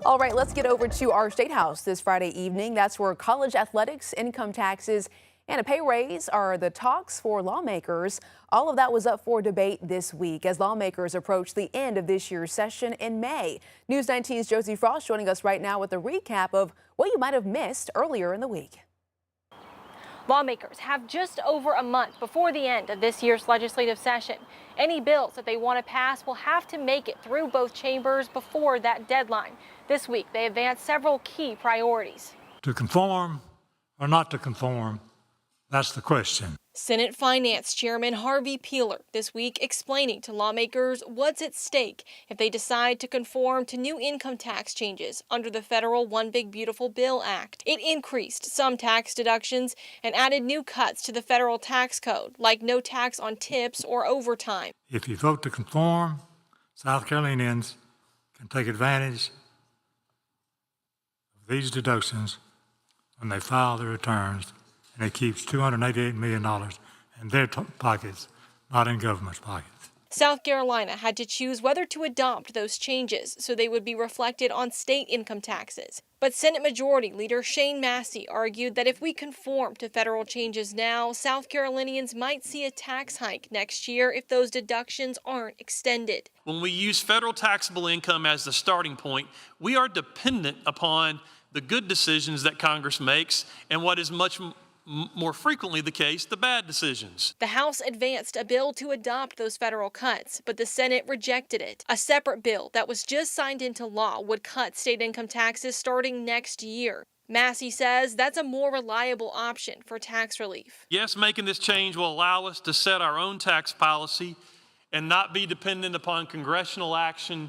All right, let's get over to our State House this Friday evening. That's where college athletics, income taxes, and a pay raise are the talks for lawmakers. All of that was up for debate this week as lawmakers approach the end of this year's session in May. News 19's Josie Frost joining us right now with a recap of what you might have missed earlier in the week. Lawmakers have just over a month before the end of this year's legislative session. Any bills that they want to pass will have to make it through both chambers before that deadline. This week, they advanced several key priorities. To conform or not to conform, that's the question. Senate Finance Chairman Harvey Peeler this week explaining to lawmakers what's at stake if they decide to conform to new income tax changes under the federal One Big Beautiful Bill Act. It increased some tax deductions and added new cuts to the federal tax code, like no tax on tips or overtime. If you vote to conform, South Carolinians can take advantage of these deductions when they file their returns, and it keeps $288 million in their pockets, not in government's pockets. South Carolina had to choose whether to adopt those changes so they would be reflected on state income taxes. But Senate Majority Leader Shane Massey argued that if we conform to federal changes now, South Carolinians might see a tax hike next year if those deductions aren't extended. When we use federal taxable income as the starting point, we are dependent upon the good decisions that Congress makes and what is much more frequently the case, the bad decisions. The House advanced a bill to adopt those federal cuts, but the Senate rejected it. A separate bill that was just signed into law would cut state income taxes starting next year. Massey says that's a more reliable option for tax relief. Yes, making this change will allow us to set our own tax policy and not be dependent upon congressional action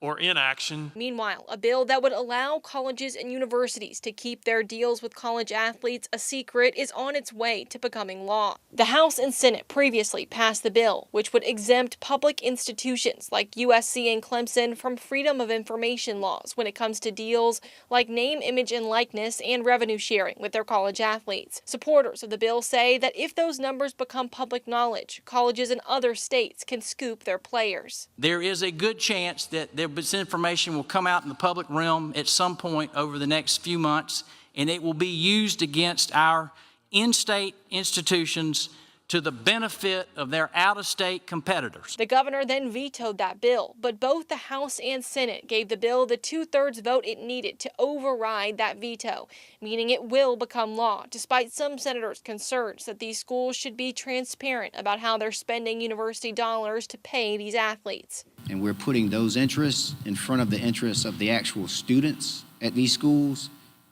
or inaction. Meanwhile, a bill that would allow colleges and universities to keep their deals with college athletes a secret is on its way to becoming law. The House and Senate previously passed the bill, which would exempt public institutions like USC and Clemson from freedom of information laws when it comes to deals like name, image, and likeness and revenue sharing with their college athletes. Supporters of the bill say that if those numbers become public knowledge, colleges in other states can scoop their players. There is a good chance that this information will come out in the public realm at some point over the next few months, and it will be used against our in-state institutions to the benefit of their out-of-state competitors. The governor then vetoed that bill, but both the House and Senate gave the bill the 2/3 vote it needed to override that veto, meaning it will become law, despite some senators' concerns that these schools should be transparent about how they're spending university dollars to pay these athletes. And we're putting those interests in front of the interests of the actual students at these schools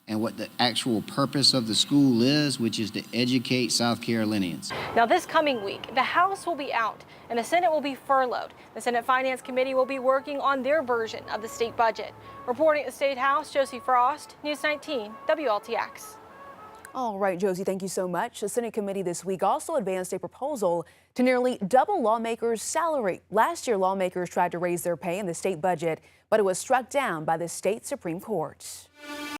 and what the actual purpose of the school is, which is to educate South Carolinians. Now, this coming week, the House will be out and the Senate will be furloughed. The Senate Finance Committee will be working on their version of the state budget. Reporting at the State House, Josie Frost, News 19, WLTX. All right, Josie, thank you so much. The Senate committee this week also advanced a proposal to nearly double lawmakers' salary. Last year, lawmakers tried to raise their pay in the state budget, but it was struck down by the state Supreme Court.